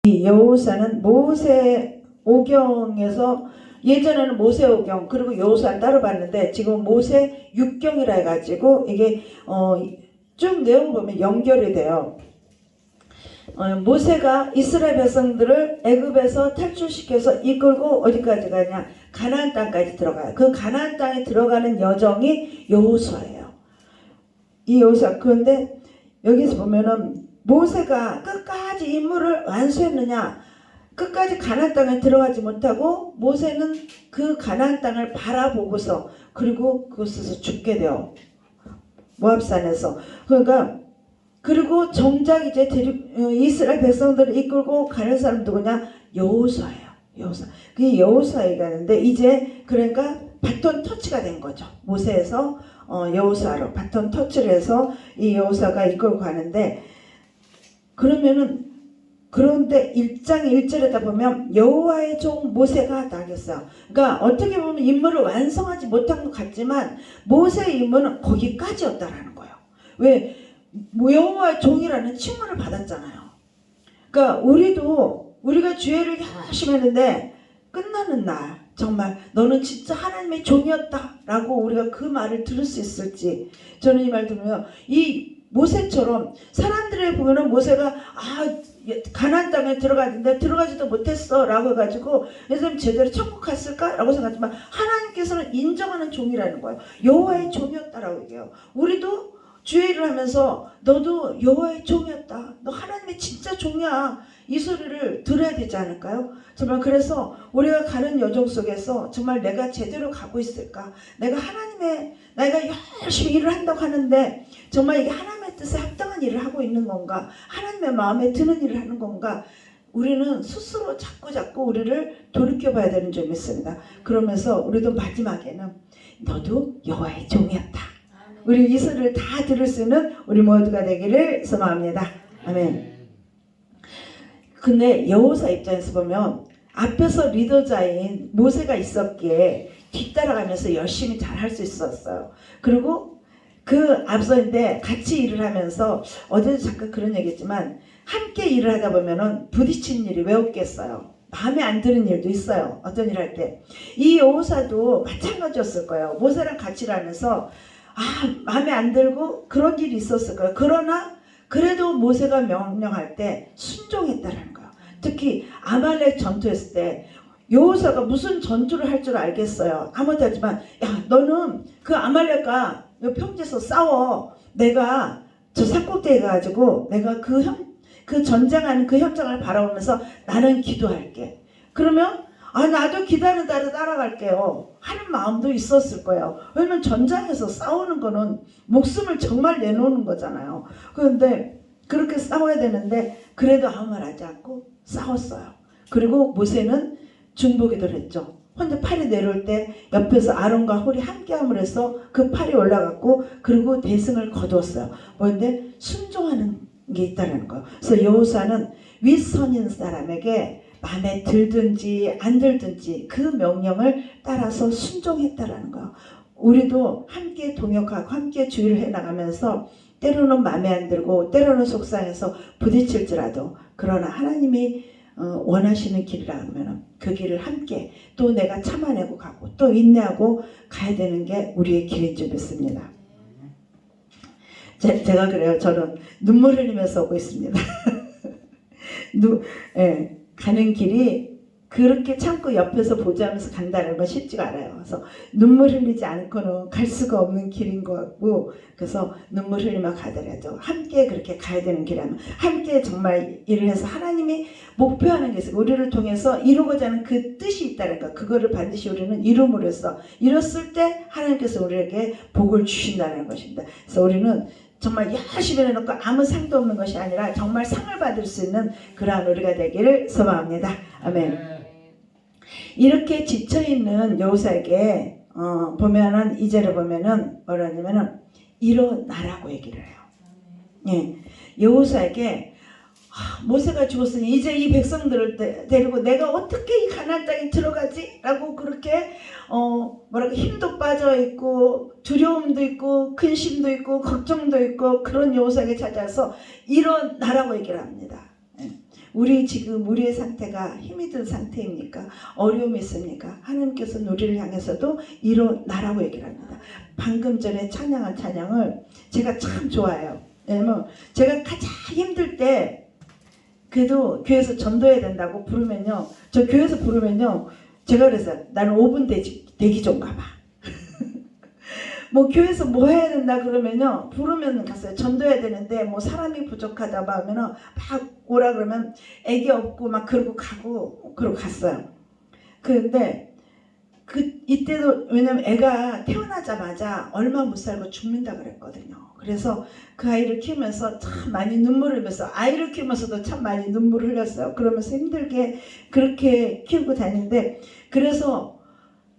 이 여호사는 모세 오경에서 예전에는 모세 오경 그리고 여호사 따로 봤는데 지금 모세 육경이라 해가지고 이게 쭉 내용을 보면 연결이 돼요. 모세가 이스라엘 백성들을 애굽에서 탈출시켜서 이끌고 어디까지 가냐? 가나안 땅까지 들어가요. 그 가나안 땅에 들어가는 여정이 여호수아예요. 이 여호수아. 그런데 여기서 보면은 모세가 끝까지 임무를 완수했느냐? 끝까지 가나안 땅에 들어가지 못하고 모세는 그 가나안 땅을 바라보고서 그리고 그곳에서 죽게 돼요. 모압산에서. 그러니까 그리고 정작 이제 이스라엘 백성들을 이끌고 가는 사람 누구냐? 여호수아예요. 여호수아. 그게 여호수아가 있는데 이제 그러니까 바톤 터치가 된 거죠. 모세에서 여호수아로 바톤 터치를 해서 이 여호수아가 이끌고 가는데 그러면은 그런데 1장 1절에다 보면 여호와의 종 모세가 나겠어요. 그러니까 어떻게 보면 임무를 완성하지 못한 것 같지만 모세의 임무는 거기까지였다라는 거예요. 왜? 여호와의 종이라는 칭호를 받았잖아요. 그러니까 우리가 주의를 열심히 했는데 끝나는 날 정말 너는 진짜 하나님의 종이었다 라고 우리가 그 말을 들을 수 있을지 저는 이 말 들으면 이 모세처럼 사람들이 보면은 모세가 가나안 땅에 들어갔는데 들어가지도 못했어 라고 해가지고 예수님 제대로 천국 갔을까? 라고 생각하지만 하나님께서는 인정하는 종이라는 거예요. 여호와의 종이었다라고 얘기해요. 우리도 주의를 하면서 너도 여호와의 종이었다. 너 하나님의 진짜 종이야. 이 소리를 들어야 되지 않을까요? 정말 그래서 우리가 가는 여정 속에서 정말 내가 제대로 가고 있을까? 내가 열심히 일을 한다고 하는데 정말 이게 하나님의 뜻에 합당한 일을 하고 있는 건가? 하나님의 마음에 드는 일을 하는 건가? 우리는 스스로 자꾸 우리를 돌이켜봐야 되는 점이 있습니다. 그러면서 우리도 마지막에는 너도 여호와의 종이었다. 우리 이 소리를 다 들을 수 있는 우리 모두가 되기를 소망합니다. 아멘. 근데 여호수아 입장에서 보면 앞에서 리더자인 모세가 있었기에 뒤따라가면서 열심히 잘 할 수 있었어요. 그리고 그 앞서인데 같이 일을 하면서 어제도 잠깐 그런 얘기했지만 함께 일을 하다 보면은 부딪히는 일이 왜 없겠어요. 마음에 안 드는 일도 있어요. 어떤 일 할 때. 이 여호수아도 마찬가지였을 거예요. 모세랑 같이 일하면서 마음에 안 들고 그런 일이 있었을 거예요. 그러나 그래도 모세가 명령할 때 순종했다라는 거예요. 특히 아말렉 전투했을 때 여호수아가 무슨 전투를 할 줄 알겠어요. 아무것도 하지만 야 너는 그 아말렉과 평지에서 싸워. 내가 저 산꼭대기에 가가지고 내가 그 전쟁하는 그 현장을 바라보면서 나는 기도할게. 그러면 나도 기다리는 대로 따라갈게요 하는 마음도 있었을 거예요. 왜냐면 전장에서 싸우는 거는 목숨을 정말 내놓는 거잖아요. 그런데 그렇게 싸워야 되는데 그래도 아무 말 하지 않고 싸웠어요. 그리고 모세는 중보기도를 했죠. 혼자 팔이 내려올 때 옆에서 아론과 홀이 함께함을 해서 그 팔이 올라갔고 그리고 대승을 거두었어요. 뭔데 순종하는 게 있다는 거예요. 그래서 여호수아는 윗선인 사람에게 마음에 들든지 안 들든지 그 명령을 따라서 순종했다라는 거예요. 우리도 함께 동역하고 함께 주의를 해나가면서 때로는 마음에 안 들고 때로는 속상해서 부딪힐지라도 그러나 하나님이 원하시는 길이라 하면 그 길을 함께 또 내가 참아내고 가고 또 인내하고 가야 되는 게 우리의 길인 줄 믿습니다. 제가 그래요. 저는 눈물 흘리면서 오고 있습니다. 가는 길이 그렇게 참고 옆에서 보자면서 간다는 건 쉽지가 않아요. 그래서 눈물 흘리지 않고는 갈 수가 없는 길인 것 같고 그래서 눈물 흘리며 가더라도 함께 그렇게 가야 되는 길이라면 함께 정말 일을 해서 하나님이 목표하는 게 있어요. 우리를 통해서 이루고자 하는 그 뜻이 있다는 거 그거를 반드시 우리는 이룸으로 해서 이뤘을 때 하나님께서 우리에게 복을 주신다는 것입니다. 그래서 우리는 정말 열심히 해놓고 아무 상도 없는 것이 아니라 정말 상을 받을 수 있는 그러한 우리가 되기를 소망합니다. 아멘. 이렇게 지쳐있는 여호수아에게 보면은 2절에 보면은 뭐라 하냐면은 일어나라고 얘기를 해요. 예, 여호수아에게 모세가 죽었으니 이제 이 백성들을 데리고 내가 어떻게 이 가나안 땅에 들어가지? 라고 그렇게 힘도 빠져있고 두려움도 있고 근심도 있고 걱정도 있고 그런 여호수아에게 찾아서 일어나라고 얘기를 합니다. 우리 지금 우리의 상태가 힘이 든 상태입니까? 어려움이 있습니까? 하나님께서는 우리를 향해서도 일어나라고 얘기를 합니다. 방금 전에 찬양한 찬양을 제가 참 좋아해요. 왜냐면 제가 가장 힘들 때 그래도 교회에서 전도해야 된다고 부르면요, 저 교회에서 부르면요, 제가 그랬어요. 나는 5분 대기 좀 가봐. 뭐 교회에서 뭐 해야 된다 그러면요, 부르면 갔어요. 전도해야 되는데 뭐 사람이 부족하다 하면은 막 오라 그러면 애기 없고 막 그러고 가고 그러고 갔어요. 그런데 이때도 왜냐면 애가 태어나자마자 얼마 못 살고 죽는다 그랬거든요. 그래서 그 아이를 키우면서 참 많이 눈물을 흘렸어요. 아이를 키우면서도 참 많이 눈물을 흘렸어요. 그러면서 힘들게 그렇게 키우고 다니는데, 그래서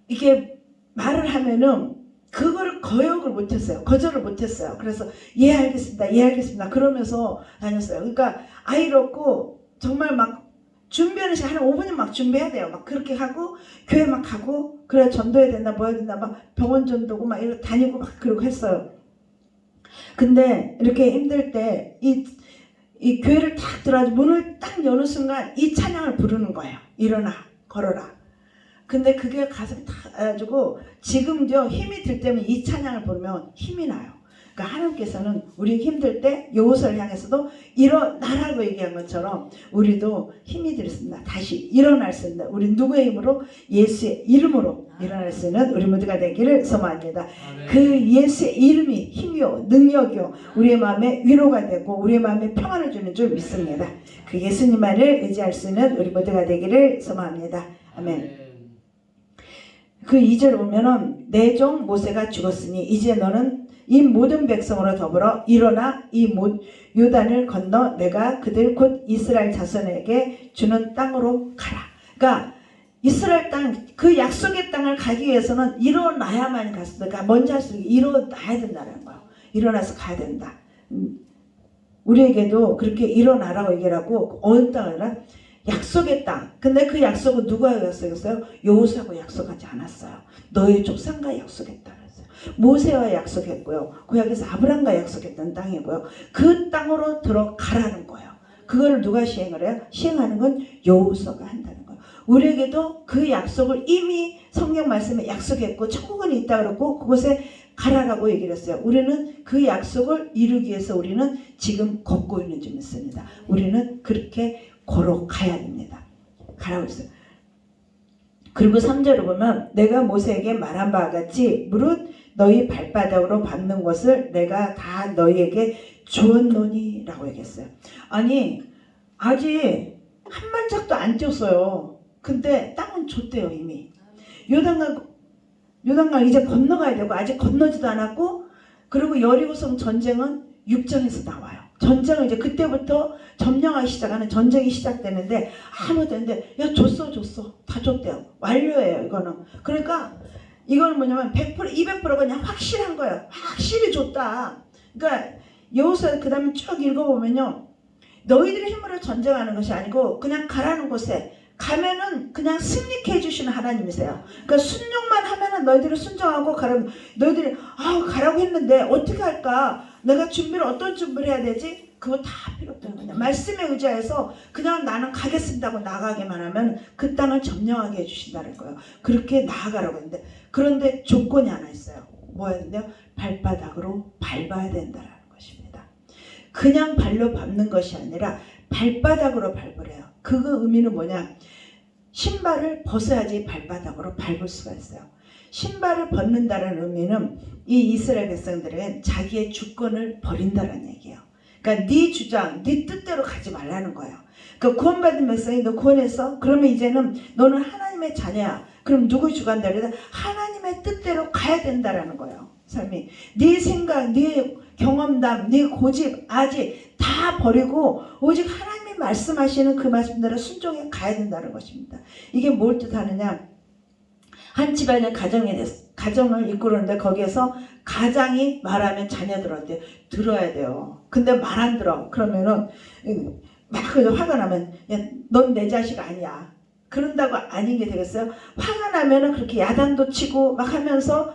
이게 말을 하면은 그거를 거역을 못했어요. 거절을 못했어요. 그래서 예 알겠습니다, 예 알겠습니다 그러면서 다녔어요. 그러니까 아이를 얻고 정말 막 준비하는 시간 한 5분이면 막 준비해야 돼요. 막 그렇게 하고 교회 막 가고, 그래 전도해야 된다 뭐 해야 된다 막 병원 전도고 막 이렇게 다니고 막 그러고 했어요. 근데 이렇게 힘들 때 이 교회를 딱 들어가서 문을 딱 여는 순간 이 찬양을 부르는 거예요. 일어나 걸어라. 근데 그게 가슴이 탁 가지고 지금도 힘이 들 때면 이 찬양을 부르면 힘이 나요. 그러니까 하나님께서는 우리 힘들 때 여호수아를 향해서도 일어나라고 얘기한 것처럼 우리도 힘이 들었습니다. 다시 일어날 수 있는, 우리 누구의 힘으로? 예수의 이름으로 일어날 수 있는 우리 모두가 되기를 소망합니다. 그 예수의 이름이 힘이요 능력이요 우리의 마음에 위로가 되고 우리의 마음에 평안을 주는 줄 믿습니다. 그 예수님만을 의지할 수 있는 우리 모두가 되기를 소망합니다. 아멘. 그 2절 보면은 내 종 모세가 죽었으니 이제 너는 이 모든 백성으로 더불어 일어나 이 요단을 건너 내가 그들 곧 이스라엘 자손에게 주는 땅으로 가라. 그러니까 이스라엘 땅, 그 약속의 땅을 가기 위해서는 일어나야만 갔습니다. 그러니까 먼저 할 수 있게 일어나야 된다는 거예요. 일어나서 가야 된다. 우리에게도 그렇게 일어나라고 얘기를 하고, 어느 땅이라? 약속의 땅. 근데 그 약속은 누가 약속했어요? 여호수아하고 약속하지 않았어요. 너의 족상과 약속했다 그랬어요. 모세와 약속했고요. 구약에서 아브람과 약속했던 땅이고요. 그 땅으로 들어가라는 거예요. 그거를 누가 시행을 해요? 시행하는 건 여호수아가 한다는 거예요. 우리에게도 그 약속을 이미 성경 말씀에 약속했고 천국은 있다 그랬고 그곳에 가라라고 얘기를 했어요. 우리는 그 약속을 이루기 위해서 우리는 지금 걷고 있는 줄 믿습니다. 우리는 그렇게 걸어가야 됩니다. 가라고 했어요. 그리고 3절을 보면 내가 모세에게 말한 바와 같이 무릇 너희 발바닥으로 밟는 것을 내가 다 너희에게 주었노니 라고 얘기했어요. 아니 아직 한 발짝도 안 뛰었어요. 근데 땅은 줬대요. 이미 요단강 이제 건너가야 되고 아직 건너지도 않았고, 그리고 여리고성 전쟁은 6장에서 나와요. 전쟁을 이제 그때부터 점령하기 시작하는 전쟁이 시작되는데 아무도 했는데 야 줬어 다 줬대요. 완료예요 이거는. 그러니까 이거는 뭐냐면 100% 200% 그냥 확실한 거예요. 확실히 줬다. 그러니까 여호수아 그 다음에 쭉 읽어보면요, 너희들의 힘으로 전쟁하는 것이 아니고 그냥 가라는 곳에 가면은 그냥 승리케 해주시는 하나님이세요. 그러니까 순종만 하면은 너희들이 순종하고 가라면, 너희들이 가라고 했는데 어떻게 할까? 내가 어떤 준비를 해야 되지? 그거 다 필요 없다는 거냐. 말씀에 의지해서 그냥 나는 가겠습니다 하고 나가기만 하면 그 땅을 점령하게 해주신다는 거예요. 그렇게 나아가라고 했는데, 그런데 조건이 하나 있어요. 뭐였는데요? 발바닥으로 밟아야 된다는 것입니다. 그냥 발로 밟는 것이 아니라 발바닥으로 밟으래요. 그 의미는 뭐냐? 신발을 벗어야지 발바닥으로 밟을 수가 있어요. 신발을 벗는다는 의미는 이 이스라엘 백성들은 자기의 주권을 버린다는 얘기예요. 그러니까 네 주장, 네 뜻대로 가지 말라는 거예요. 그러니까 구원받은 백성이 너 구원했어? 그러면 이제는 너는 하나님의 자녀야. 그럼 누구의 주관다? 하나님의 뜻대로 가야 된다라는 거예요. 삶이 네 생각, 네 경험담, 네 고집, 아직 다 버리고 오직 하나님이 말씀하시는 그 말씀대로 순종해 가야 된다는 것입니다. 이게 뭘 뜻하느냐? 한 집안의 가정을 이끌었는데 거기에서 가장이 말하면 자녀들한테 들어야 돼요. 근데 말 안 들어. 그러면은 막 화가 나면 넌 내 자식 아니야. 그런다고 아닌 게 되겠어요? 화가 나면은 그렇게 야단도 치고 막 하면서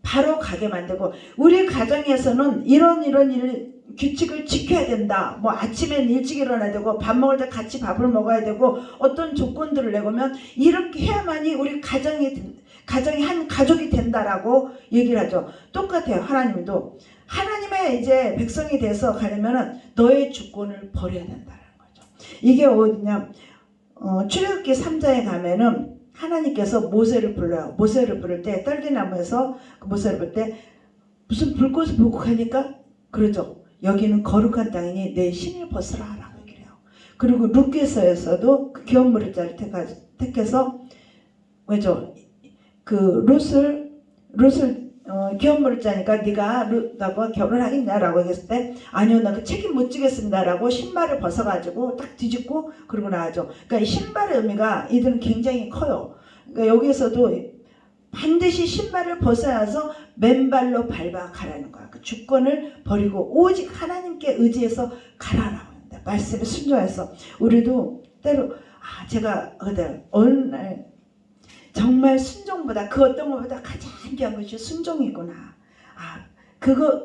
바로 가게 만들고, 우리 가정에서는 이런 일을 규칙을 지켜야 된다. 뭐 아침엔 일찍 일어나야 되고 밥 먹을 때 같이 밥을 먹어야 되고 어떤 조건들을 내보면 이렇게 해야만이 우리 가정이 한 가족이 된다라고 얘기를 하죠. 똑같아요. 하나님도 하나님의 이제 백성이 돼서 가려면은 너의 주권을 버려야 된다는 거죠. 이게 어디냐? 출애굽기 3장에 가면은 하나님께서 모세를 불러요. 모세를 부를 때 떨기나무에서 그 모세를 부를 때 무슨 불꽃을 보고 가니까 그러죠. 여기는 거룩한 땅이니 내 신을 벗으라 라고 얘기를 해요. 그리고 룻게서에서도 그 기업물을 택해서 왜죠? 그 룻을 기업물을 짜니까 네가 룻하고 결혼하겠냐라고 했을 때 아니요 나 그 책임 못 지겠습니다라고 신발을 벗어가지고 딱 뒤집고 그러고 나가죠. 그러니까 이 신발의 의미가 이들은 굉장히 커요. 그러니까 여기에서도 반드시 신발을 벗어나서 맨발로 밟아 가라는 거야. 그 주권을 버리고 오직 하나님께 의지해서 가라라고 합니다. 말씀에 순종해서 우리도 때로 제가 어느 날 정말 순종보다 그 어떤 것보다 가장 귀한 것이 순종이구나.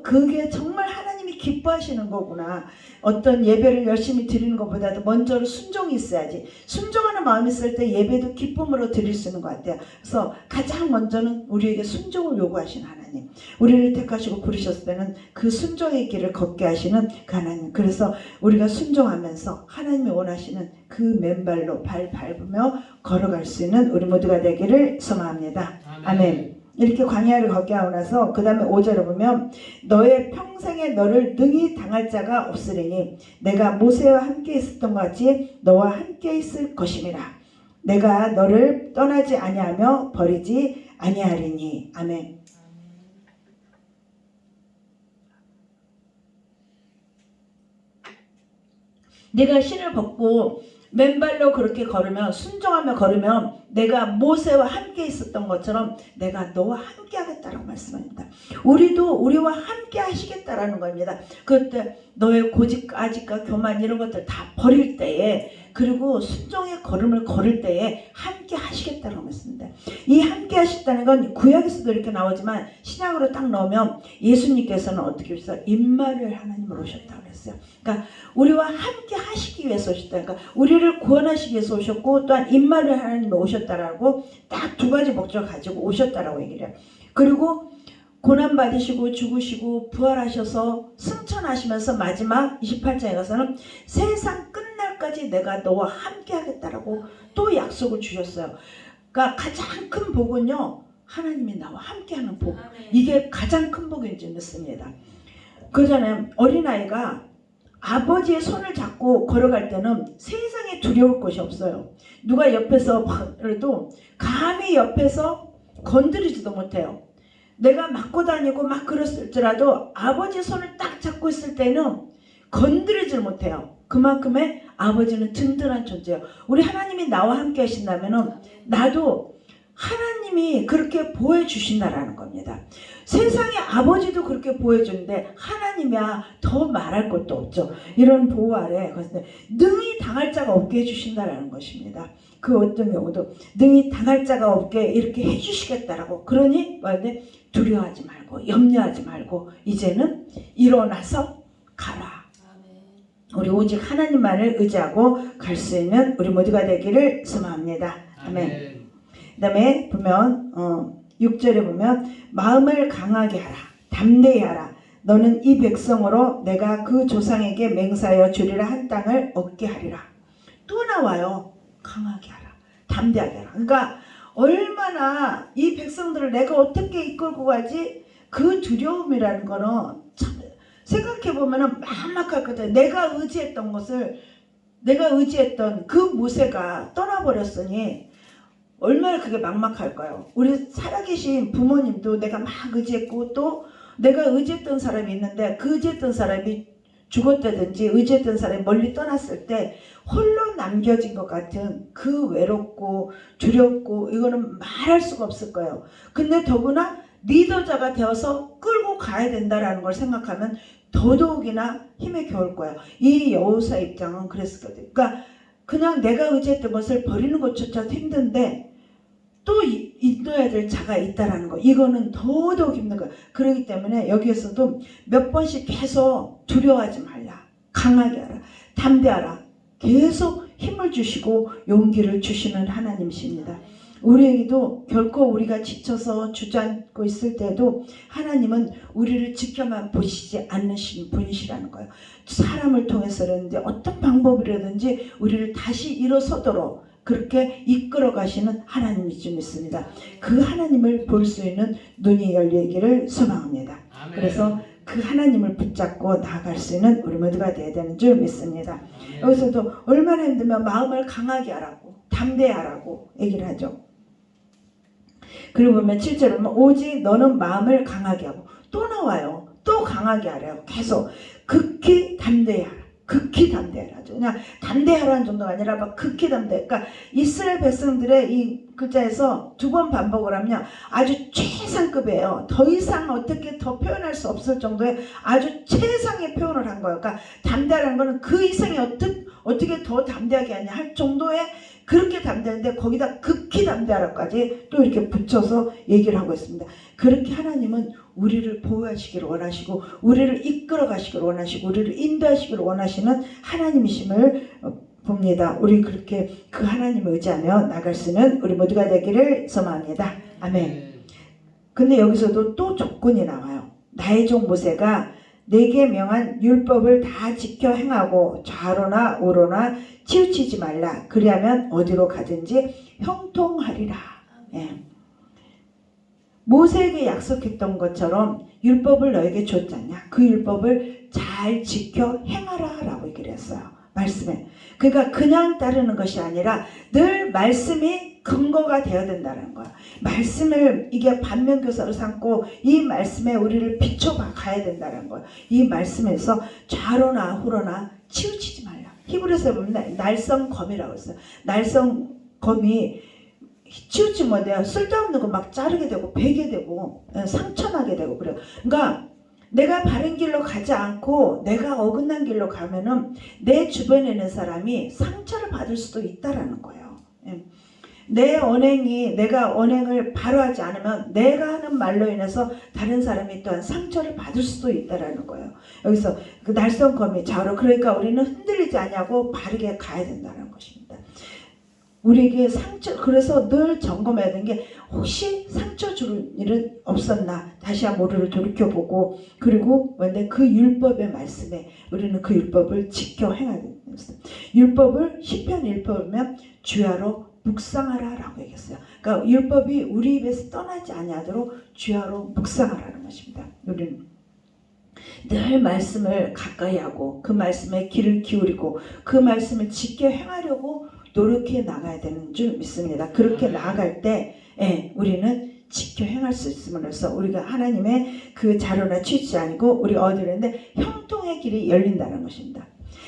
그게 정말 하나님이 기뻐하시는 거구나. 어떤 예배를 열심히 드리는 것보다도 먼저로 순종이 있어야지. 순종하는 마음이 있을 때 예배도 기쁨으로 드릴 수 있는 것 같아요. 그래서 가장 먼저는 우리에게 순종을 요구하시는 하나님. 우리를 택하시고 부르셨을 때는 그 순종의 길을 걷게 하시는 그 하나님. 그래서 우리가 순종하면서 하나님이 원하시는 그 맨발로 발 밟으며 걸어갈 수 있는 우리 모두가 되기를 소망합니다. 아멘. 이렇게 광야를 걷게 하고 나서 그 다음에 5절을 보면 너의 평생에 너를 능히 당할 자가 없으리니 내가 모세와 함께 있었던 것 같이 너와 함께 있을 것임이라. 내가 너를 떠나지 아니하며 버리지 아니하리니. 아멘. 내가 신을 벗고 맨발로 그렇게 걸으면 순종하며 걸으면 내가 모세와 함께 있었던 것처럼 내가 너와 함께 하겠다라고 말씀합니다. 우리도 우리와 함께 하시겠다라는 겁니다. 그때 너의 고집, 아직과 교만 이런 것들 다 버릴 때에 그리고 순종의 걸음을 걸을 때에 함께 하시겠다라고 말씀합니다. 이 함께 하시다는 건 구약에서도 이렇게 나오지만 신약으로 딱 넣으면 예수님께서는 어떻게 하셨어요? 임마누엘 하나님으로 오셨다고 그랬어요. 그러니까 우리와 함께 하시기 위해서 오셨다. 그러니까 우리를 구원하시기 위해서 오셨고 또한 임마누엘 하나님이 오셨다라고 딱 두 가지 목적을 가지고 오셨다라고 얘기를 해요. 그리고 고난받으시고 죽으시고 부활하셔서 승천하시면서 마지막 28장에 가서는 세상 끝날까지 내가 너와 함께 하겠다라고 또 약속을 주셨어요. 그러니까 가장 큰 복은요. 하나님이 나와 함께하는 복. 이게 가장 큰 복인 줄 믿습니다. 그전에 어린아이가 아버지의 손을 잡고 걸어갈 때는 세상에 두려울 것이 없어요. 누가 옆에서 그래도 감히 옆에서 건드리지도 못해요. 내가 맞고 다니고 막 그랬을지라도 아버지 손을 딱 잡고 있을 때는 건드리질 못해요. 그만큼의 아버지는 든든한 존재예요. 우리 하나님이 나와 함께 하신다면 나도 하나님이 그렇게 보호해주신다라는 겁니다. 세상의 아버지도 그렇게 보호해주는데 하나님이야 더 말할 것도 없죠. 이런 보호 아래 능히 당할 자가 없게 해주신다라는 것입니다. 그 어떤 경우도 능히 당할 자가 없게 이렇게 해주시겠다라고. 그러니 말인데 두려워하지 말고 염려하지 말고 이제는 일어나서 가라. 우리 오직 하나님만을 의지하고 갈 수 있는 우리 모두가 되기를 소망합니다. 아멘. 그 다음에 보면 6절에 보면 마음을 강하게 하라. 담대히 하라. 너는 이 백성으로 내가 그 조상에게 맹세하여 주리라 한 땅을 얻게 하리라. 또 나와요. 강하게 하라. 담대하게 하라. 그러니까 얼마나 이 백성들을 내가 어떻게 이끌고 가지? 그 두려움이라는 거는 참 생각해보면 막막하거든. 내가 의지했던 것을 내가 의지했던 그 모세가 떠나버렸으니 얼마나 그게 막막할까요? 우리 살아계신 부모님도 내가 막 의지했고 또 내가 의지했던 사람이 있는데 그 의지했던 사람이 죽었다든지 의지했던 사람이 멀리 떠났을 때 홀로 남겨진 것 같은 그 외롭고 두렵고 이거는 말할 수가 없을 거예요. 근데 더구나 리더자가 되어서 끌고 가야 된다는 걸 생각하면 더더욱이나 힘에 겨울 거예요. 이 여호수아 입장은 그랬을 거예요. 그러니까 그냥 내가 의지했던 것을 버리는 것조차도 힘든데 또 인도해야 될 자가 있다라는 거. 이거는 더더욱 힘든 거야. 그렇기 때문에 여기에서도 몇 번씩 계속 두려워하지 말라. 강하게 하라. 담대하라. 계속 힘을 주시고 용기를 주시는 하나님이십니다. 우리에게도 결코 우리가 지쳐서 주저앉고 있을 때도 하나님은 우리를 지켜만 보시지 않으신 분이시라는 거예요. 사람을 통해서라든지 어떤 방법이라든지 우리를 다시 일어서도록 그렇게 이끌어 가시는 하나님이 좀 있습니다. 그 하나님을 볼 수 있는 눈이 열리기를 소망합니다. 아멘. 그래서 그 하나님을 붙잡고 나아갈 수 있는 우리 모두가 되어야 되는 줄 믿습니다. 여기서도 얼마나 힘들면 마음을 강하게 하라고, 담대하라고 얘기를 하죠. 그리고 보면 7절에 보면 오직 너는 마음을 강하게 하고, 또 나와요. 또 강하게 하래요. 계속 극히 담대하라. 극히 담대하라죠. 그냥 담대하라는 정도가 아니라 막 극히 담대. 그러니까 이스라엘 백성들의 이 글자에서 두 번 반복을 하면 아주 최상급이에요. 더 이상 어떻게 더 표현할 수 없을 정도의 아주 최상의 표현을 한 거예요. 그러니까 담대하라는 거는 그 이상이 어떻게 더 담대하게 하냐 할 정도의 그렇게 담대한데 거기다 극히 담대하라까지 또 이렇게 붙여서 얘기를 하고 있습니다. 그렇게 하나님은 우리를 보호하시기를 원하시고 우리를 이끌어 가시기를 원하시고 우리를 인도하시기를 원하시는 하나님이심을 봅니다. 우리 그렇게 그 하나님을 의지하며 나갈 수 있는 우리 모두가 되기를 소망합니다. 아멘. 근데 여기서도 또 조건이 나와요. 나의 종 모세가 내게 명한 율법을 다 지켜 행하고 좌로나 우로나 치우치지 말라. 그리하면 어디로 가든지 형통하리라. 예. 모세에게 약속했던 것처럼 율법을 너에게 줬잖냐. 그 율법을 잘 지켜 행하라 라고 얘기를 했어요. 말씀에. 그러니까 그냥 따르는 것이 아니라 늘 말씀이 근거가 되어야 된다는 거야. 말씀을 이게 반면교사로 삼고 이 말씀에 우리를 비춰가 가야 된다는 거야. 이 말씀에서 좌로나 후로나 치우치지 말라. 히브리서에 보면 날성검이라고 했어요. 날성검이 치우치면 뭐돼요? 쓸데없는 거 막 자르게 되고 베게 되고 상처나게 되고 그래요. 그러니까 내가 바른 길로 가지 않고 내가 어긋난 길로 가면은 내 주변에 있는 사람이 상처를 받을 수도 있다라는 거예요. 내 언행이 내가 언행을 바로 하지 않으면 내가 하는 말로 인해서 다른 사람이 또한 상처를 받을 수도 있다라는 거예요. 여기서 그 날성검이 좌우로 그러니까 우리는 흔들리지 않냐고 바르게 가야 된다는 것입니다. 우리에게 상처 그래서 늘 점검해야 되는 게 혹시 상처 줄 일은 없었나 다시 한번 우리를 돌이켜보고 그리고 근데 그 율법의 말씀에 우리는 그 율법을 지켜 행해야 됩니다. 율법을 시편 율법이면 주야로 묵상하라 라고 얘기했어요. 그러니까 율법이 우리 입에서 떠나지 아니하도록 주야로 묵상하라는 것입니다. 우리는 늘 말씀을 가까이 하고 그 말씀에 귀를 기울이고 그 말씀을 지켜 행하려고 노력해 나가야 되는 줄 믿습니다. 그렇게 나아갈 때 우리는 지켜 행할 수 있음으로써 우리가 하나님의 그 자료나 취지 아니고 우리 어디로는데 형통의 길이 열린다는 것입니다.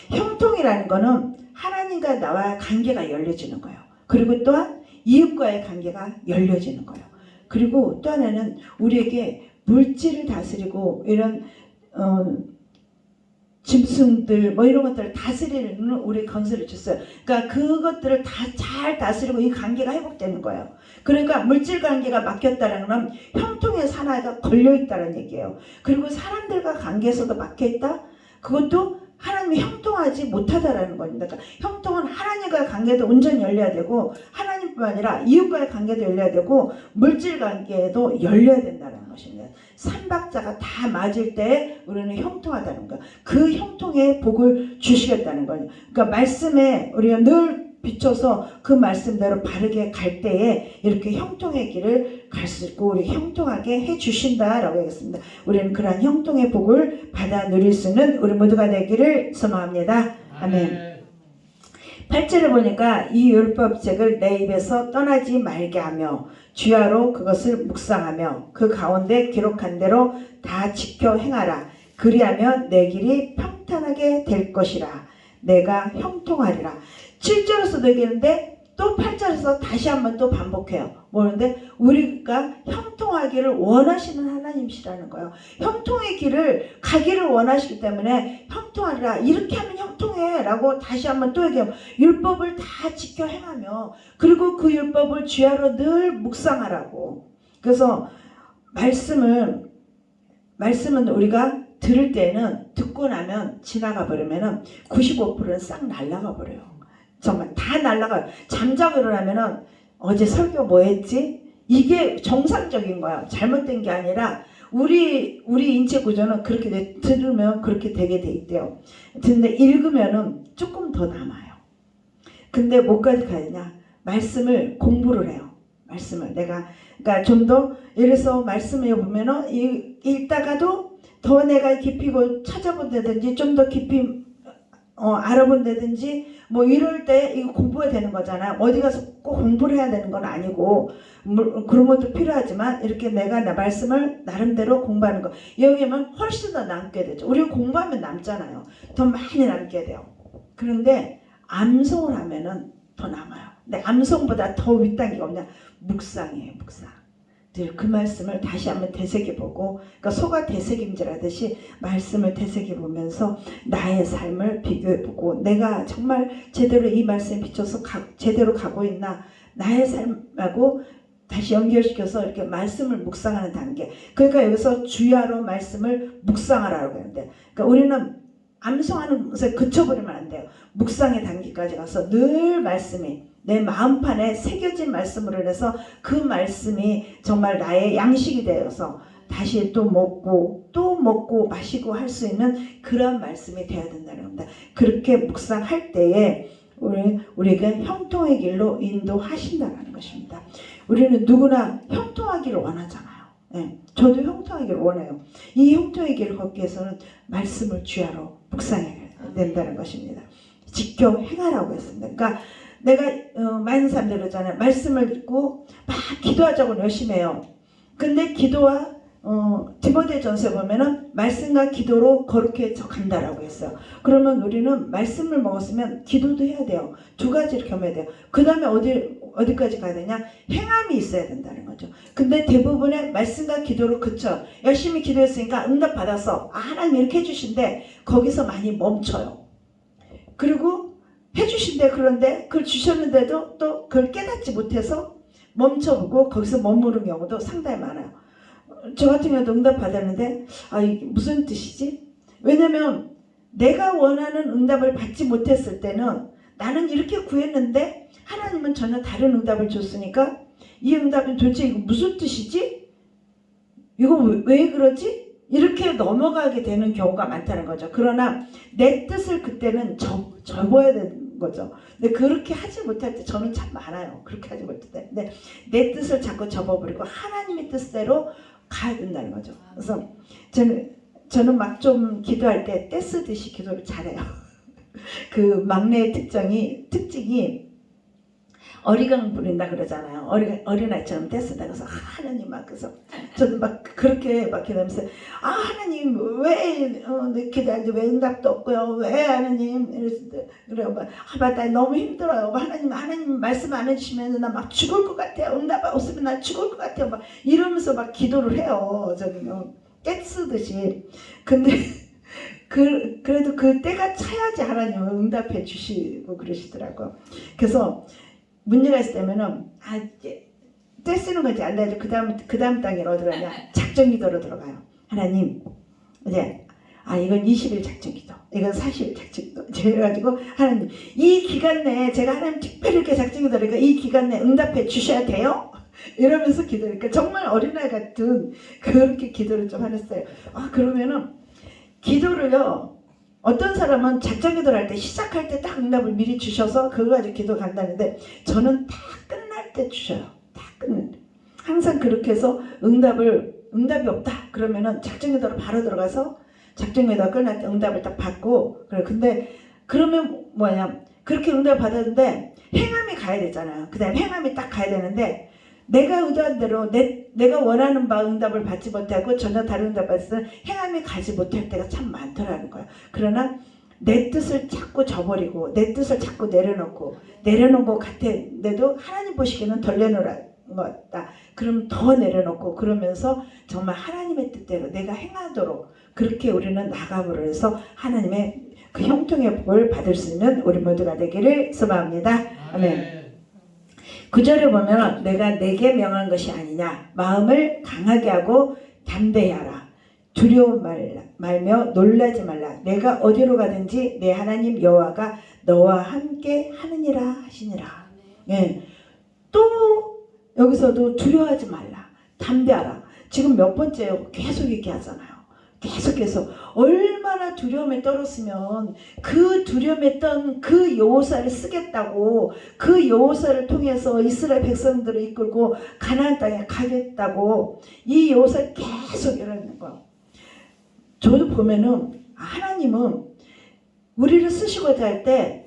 형통이라는 거는 하나님과 나와 관계가 열려지는 거예요. 그리고 또한 이웃과의 관계가 열려지는 거예요. 그리고 또 하나는 우리에게 물질을 다스리고 이런 짐승들 뭐 이런 것들을 다스리는 우리 건설을 줬어요. 그러니까 그것들을 다 잘 다스리고 이 관계가 회복되는 거예요. 그러니까 물질 관계가 막혔다는 건 형통의 사나이가 걸려있다는 얘기예요. 그리고 사람들과 관계에서도 막혀있다? 그것도 하나님이 형통하지 못하다라는 겁니다. 그러니까 형통은 하나님과의 관계도 온전히 열려야 되고 하나님뿐만 아니라 이웃과의 관계도 열려야 되고 물질 관계도 열려야 된다는 것입니다. 삼박자가 다 맞을 때 우리는 형통하다는 거. 그 형통의 복을 주시겠다는 거예요. 그러니까 말씀에 우리가 늘 비춰서 그 말씀대로 바르게 갈 때에 이렇게 형통의 길을 갈 수 있고 우리 형통하게 해주신다라고 하겠습니다. 우리는 그러한 형통의 복을 받아 누릴 수 있는 우리 모두가 되기를 소망합니다. 아멘. 8절을 보니까 이 율법책을 내 입에서 떠나지 말게 하며 주야로 그것을 묵상하며 그 가운데 기록한 대로 다 지켜 행하라. 그리하면 내 길이 평탄하게 될 것이라. 내가 형통하리라. 7절에서도 얘기했는데 또 8절에서 다시 한번 또 반복해요. 뭐는데 우리가 형통하기를 원하시는 하나님이시라는 거예요. 형통의 길을 가기를 원하시기 때문에 형통하리라. 이렇게 하면 형통해 라고 다시 한번 또 얘기해요. 율법을 다 지켜 행하며 그리고 그 율법을 주야로 늘 묵상하라고. 그래서 말씀은 우리가 들을 때는 듣고 나면 지나가 버리면은 95%는 싹 날아가 버려요. 정말 다 날아가요. 잠자고 일어나면은 어제 설교 뭐 했지? 이게 정상적인 거야. 잘못된 게 아니라 우리 인체 구조는 그렇게 들으면 그렇게 되게 돼 있대요. 근데 읽으면은 조금 더 남아요. 근데 뭐까지 가야 되냐? 말씀을 공부를 해요. 말씀을 그러니까 좀 더 예를 들어서 말씀을 보면은 읽다가도 더 내가 깊이 찾아본다든지 좀 더 깊이 알아본다든지 뭐 이럴 때 이거 공부가 되는 거잖아요. 어디 가서 꼭 공부를 해야 되는 건 아니고 그런 것도 필요하지만 이렇게 내가 나 말씀을 나름대로 공부하는 거 여기면 훨씬 더 남게 되죠. 우리가 공부하면 남잖아요. 더 많이 남게 돼요. 그런데 암송을 하면은 더 남아요. 근데 암송보다 더 윗단계가 없냐? 묵상이에요. 묵상. 늘 그 말씀을 다시 한번 되새겨보고, 그러니까 소가 되새김질하듯이 말씀을 되새겨보면서 나의 삶을 비교해보고 내가 정말 제대로 이 말씀에 비춰서 제대로 가고 있나, 나의 삶하고 다시 연결시켜서 이렇게 말씀을 묵상하는 단계. 그러니까 여기서 주야로 말씀을 묵상하라고 하는데, 그러니까 우리는 암송하는 것에 그쳐버리면 안 돼요. 묵상의 단계까지 가서 늘 말씀이 내 마음판에 새겨진 말씀으로 해서 그 말씀이 정말 나의 양식이 되어서 다시 또 먹고 마시고 할 수 있는 그런 말씀이 되어야 된다는 겁니다. 그렇게 묵상할 때에 우리가 형통의 길로 인도하신다는 것입니다. 우리는 누구나 형통하기를 원하잖아요. 네, 저도 형통하기를 원해요. 이 형통의 길을 걷기 위해서는 말씀을 주야로 묵상해야 된다는 것입니다. 지켜 행하라고 했습니다. 그러니까 내가 많은 사람들 그러잖아요. 말씀을 듣고 막 기도하자고 열심히 해요. 근데 기도와 디모데전서에 보면은 말씀과 기도로 거룩해져 간다라고 했어요. 그러면 우리는 말씀을 먹었으면 기도도 해야 돼요. 두 가지를 겸해야 돼요. 그 다음에 어디까지 가야 되냐? 행함이 있어야 된다는 거죠. 근데 대부분의 말씀과 기도로 그쳐. 열심히 기도했으니까 응답 받았어. 하나님 이렇게 해주신데 거기서 많이 멈춰요. 그리고 해주신데 그런데 그걸 주셨는데도 또 그걸 깨닫지 못해서 멈춰보고 거기서 머무는 경우도 상당히 많아요. 저 같은 경우도 응답 받았는데 이게 무슨 뜻이지? 왜냐면 내가 원하는 응답을 받지 못했을 때는 나는 이렇게 구했는데 하나님은 전혀 다른 응답을 줬으니까 이 응답은 도대체 이거 무슨 뜻이지? 이거 왜 그러지? 이렇게 넘어가게 되는 경우가 많다는 거죠. 그러나 내 뜻을 그때는 접어야 되는 거죠. 근데 그렇게 하지 못할 때 저는 참 많아요. 그렇게 하지 못할 때. 근데 내 뜻을 자꾸 접어버리고 하나님의 뜻대로 가야 된다는 거죠. 그래서 저는 막 좀 기도할 때 떼쓰듯이 기도를 잘해요. 그 막내의 특징이 어리광 부린다 그러잖아요. 어린아이처럼 떼쓰다. 그래서 하나님 막 그래서 저도 막 그렇게 막 기도하면서 하나님 왜 기도하는데 왜 응답도 없고요. 왜 하나님 그래요. 나 너무 힘들어요. 하나님 말씀 안 해주시면 나 막 죽을 것 같아요. 응답 없으면 나 죽을 것 같아요. 막 이러면서 막 기도를 해요. 저는 떼쓰듯이. 근데 그래도 그 때가 차야지 하나님은 응답해 주시고 그러시더라고요. 그래서 문제가 있을 때면은 이제 떼쓰는 건지 안 되죠. 그 다음 단계는 어디로 가냐? 작정기도로 들어가요. 하나님 이제 이건 20일 작정기도, 이건 40일 작정기도. 그래가지고 하나님 이 기간 내에 제가 하나님 특별히 이렇게 작정기도니까 이 기간 내에 응답해 주셔야 돼요. 이러면서 기도니까 정말 어린아이 같은 그렇게 기도를 좀 하셨어요. 그러면은 기도를요. 어떤 사람은 작정기도를 할 때 시작할 때 딱 응답을 미리 주셔서 그거 가지고 기도 간다는데 저는 다 끝날 때 주셔요. 다 끝날 때. 항상 그렇게 해서 응답이 없다 그러면은 작정기도로 바로 들어가서 작정기도가 끝날 때 응답을 딱 받고 그래. 근데 그러면 뭐냐? 그렇게 응답을 받았는데 행함이 가야 되잖아요. 그 다음에 행함이 딱 가야 되는데 내가 의도한 대로 내가 원하는 바 응답을 받지 못하고 전혀 다른 응답을 받았을 때 행함이 가지 못할 때가 참 많더라는 거예요. 그러나 내 뜻을 자꾸 저버리고 내 뜻을 자꾸 내려놓은 것 같은데도 하나님 보시기에는 덜 내놓은 것 같다. 그럼 더 내려놓고 그러면서 정말 하나님의 뜻대로 내가 행하도록 그렇게 우리는 나감으로 해서 하나님의 그 형통의 복을 받을 수 있는 우리 모두가 되기를 소망합니다. 아멘. 9절에 보면 내가 내게 명한 것이 아니냐. 마음을 강하게 하고 담대히 하라. 두려워 말며 놀라지 말라. 내가 어디로 가든지 내 하나님 여호와가 너와 함께 하느니라 하시니라. 예. 또 여기서도 두려워하지 말라. 담대하라. 지금 몇 번째요? 계속 얘기하잖아요. 계속해서 얼마나 두려움에 떨었으면 그 두려움에 떤 그 여호사를 쓰겠다고 그 여호사를 통해서 이스라엘 백성들을 이끌고 가나안 땅에 가겠다고 이 여호사를 계속 이러는 거예요. 저도 보면은 하나님은 우리를 쓰시고자 할 때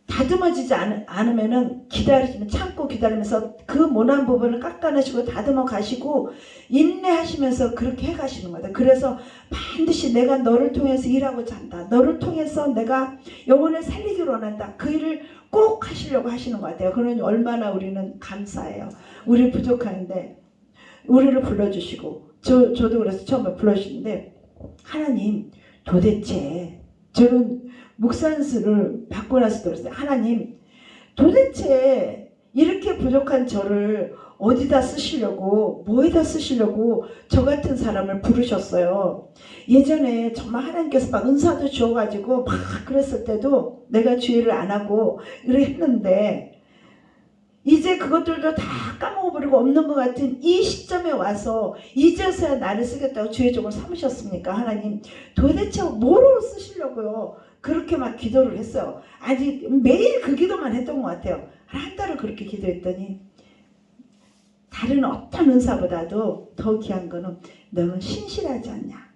다듬어지지 않으면은 기다리시면 참고 기다리면서 그 모난 부분을 깎아내시고 다듬어 가시고 인내하시면서 그렇게 해 가시는 거다. 그래서 반드시 내가 너를 통해서 일하고자 한다. 너를 통해서 내가 영혼을 살리기로 원한다. 그 일을 꼭 하시려고 하시는 것 같아요. 그러니 얼마나 우리는 감사해요. 우리 부족한데 우리를 불러주시고 저도 그래서 처음에 불러주시는데 하나님 도대체 저는 묵산수를 받고 나서도 그랬어요. 하나님 도대체 이렇게 부족한 저를 어디다 쓰시려고 뭐에다 쓰시려고 저 같은 사람을 부르셨어요. 예전에 정말 하나님께서 막 은사도 주어가지고 막 그랬을 때도 내가 주의를 안 하고 이랬는데 이제 그것들도 다 까먹어버리고 없는 것 같은 이 시점에 와서 이제서야 나를 쓰겠다고 주의 종을 삼으셨습니까? 하나님 도대체 뭐로 쓰시려고요? 그렇게 막 기도를 했어요. 아직 매일 그 기도만 했던 것 같아요. 한 달을 그렇게 기도했더니 다른 어떤 은사보다도 더 귀한 거는 너는 신실하지 않냐.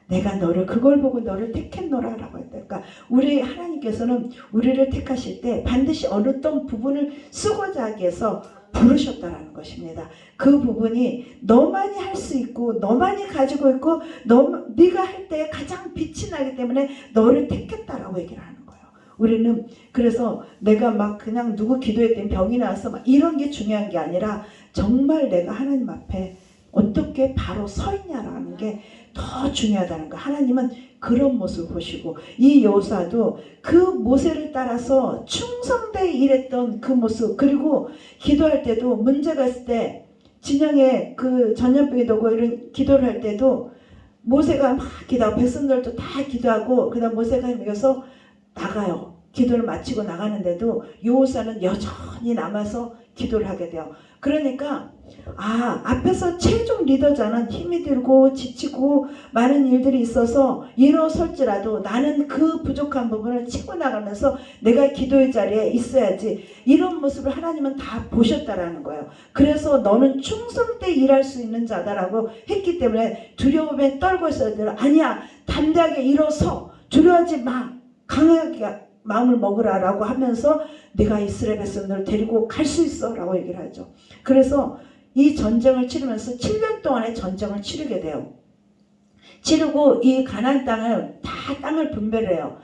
내가 너를 그걸 보고 너를 택했노라 라고 했다. 그러니까 우리 하나님께서는 우리를 택하실 때 반드시 어느 어떤 부분을 쓰고자 하기 위해서 부르셨다라는 것입니다. 그 부분이 너만이 할 수 있고 너만이 가지고 있고 네가 할 때 가장 빛이 나기 때문에 너를 택했다라고 얘기를 하는 거예요. 우리는 그래서 내가 막 그냥 누구 기도했더니 병이 나서 막 이런 게 중요한 게 아니라 정말 내가 하나님 앞에 어떻게 바로 서 있냐라는 게 더 중요하다는 거. 하나님은 그런 모습을 보시고 이 여호사도 그 모세를 따라서 충성되게 일했던 그 모습 그리고 기도할 때도 문제가 있을 때 진영에 그 전염병이 도고 이런 기도를 할 때도 모세가 막 기도하고 백성들도 다 기도하고 그 다음 모세가 이겨서 나가요. 기도를 마치고 나가는데도 여호사는 여전히 남아서 기도를 하게 돼요. 그러니까 앞에서 최종 리더자는 힘이 들고 지치고 많은 일들이 있어서 일어설지라도 나는 그 부족한 부분을 치고 나가면서 내가 기도의 자리에 있어야지 이런 모습을 하나님은 다 보셨다라는 거예요. 그래서 너는 충성되게 일할 수 있는 자다라고 했기 때문에 두려움에 떨고 있어야 돼요. 아니야 담대하게 일어서 두려워하지 마 강하게 마음을 먹으라 라고 하면서 내가 이스라엘 백성들을 데리고 갈 수 있어 라고 얘기를 하죠. 그래서 이 전쟁을 치르면서 7년 동안의 전쟁을 치르게 돼요. 치르고 이 가나안 땅을 다 땅을 분배를 해요.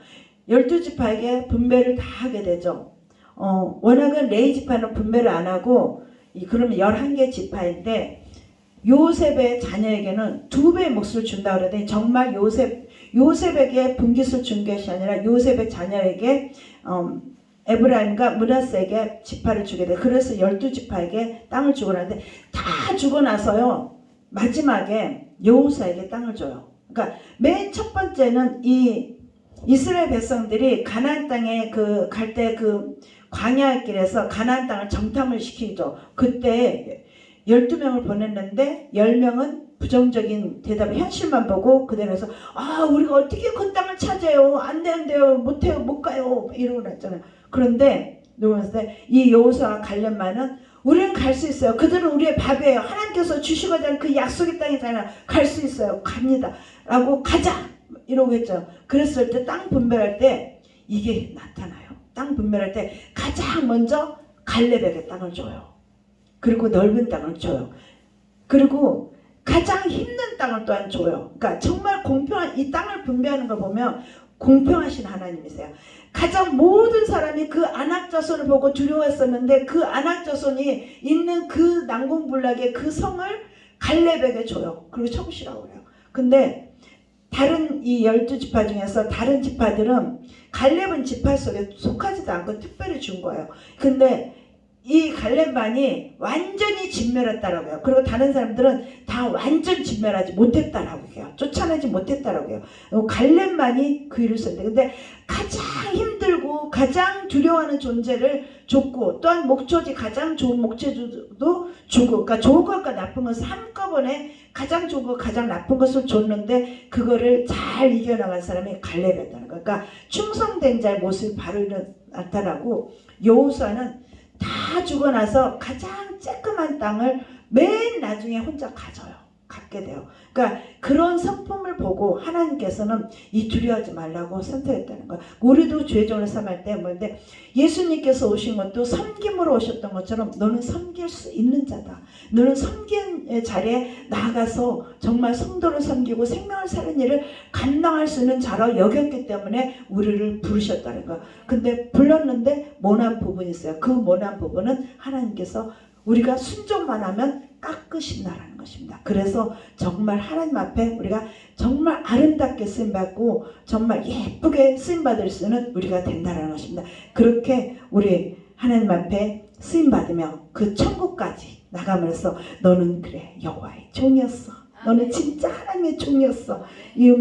12지파에게 분배를 다 하게 되죠. 워낙은 레위 지파는 분배를 안 하고 그러면 11개 지파인데 요셉의 자녀에게는 2배의 몫을 준다 그러더니 정말 요셉에게 분깃을 준 것이 아니라 요셉의 자녀에게 에브라임과 므낫세에게 지파를 주게 돼. 그래서 12지파에게 땅을 주고 나는데 다 주고 나서요 마지막에 여호사에게 땅을 줘요. 그러니까 맨 첫 번째는 이 이스라엘 백성들이 가나안 땅에 갈 때 그 광야 길에서 가나안 땅을 정탐을 시키죠. 그때 12명을 보냈는데 10명은 부정적인 대답을 현실만 보고 그대로해서 우리가 어떻게 그 땅을 차지해요? 안 돼요. 못해요. 못 가요. 이러고 났잖아요. 그런데 이 여호수아와 갈렙만은 우리는 갈 수 있어요. 그들은 우리의 밥이에요. 하나님께서 주시고자 하는 그 약속의 땅이잖아요. 갈 수 있어요. 갑니다. 라고 가자. 이러고 했죠. 그랬을 때 땅 분배할 때 이게 나타나요. 땅 분배할 때 가장 먼저 갈렙에게 땅을 줘요. 그리고 넓은 땅을 줘요. 그리고 가장 힘든 땅을 또한 줘요. 그러니까 정말 공평한 이 땅을 분배하는 걸 보면 공평하신 하나님이세요. 가장 모든 사람이 그 아낙 자손을 보고 두려워했었는데 그 아낙 자손이 있는 그 난공불락의 그 성을 갈렙에게 줘요. 그리고 청시라고 그래요. 근데 다른 이 12지파 중에서 다른 지파들은 갈렙은 지파 속에 속하지도 않고 특별히 준 거예요. 근데 이 갈렙만이 완전히 진멸했다라고 해요. 그리고 다른 사람들은 다 완전 진멸하지 못했다라고 해요. 쫓아내지 못했다라고 해요. 갈렙만이 그 일을 썼는데 근데 가장 힘들고 가장 두려워하는 존재를 줬고 또한 목초지 가장 좋은 목초지도 주고 그러니까 좋은 것과 나쁜 것을 한꺼번에 가장 좋은 것 가장 나쁜 것을 줬는데 그거를 잘 이겨나간 사람이 갈렙이었다는 거예요. 그러니까 충성된 자의 모습이 바로 나타나고 여호수아는 다 주고 나서 가장 쬐끄만 땅을 맨 나중에 혼자 갖게 돼요. 그러니까 그런 성품을 보고 하나님께서는 이 두려워하지 말라고 선택했다는 거예요. 우리도 주의 종을 삼을 때 뭔데 예수님께서 오신 것도 섬김으로 오셨던 것처럼 너는 섬길 수 있는 자다. 너는 섬긴 자리에 나아가서 정말 성도를 섬기고 생명을 사는 일을 감당할 수 있는 자로 여겼기 때문에 우리를 부르셨다는 거예요. 근데 불렀는데 모난 부분이 있어요. 그 모난 부분은 하나님께서 우리가 순종만 하면 깎으신다라는 것입니다. 그래서 정말 하나님 앞에 우리가 정말 아름답게 쓰임받고 정말 예쁘게 쓰임받을 수 있는 우리가 된다는 것입니다. 그렇게 우리 하나님 앞에 쓰임받으며 그 천국까지 나가면서 너는 그래 여호와의 종이었어. 너는 진짜 하나님의 종이었어. 이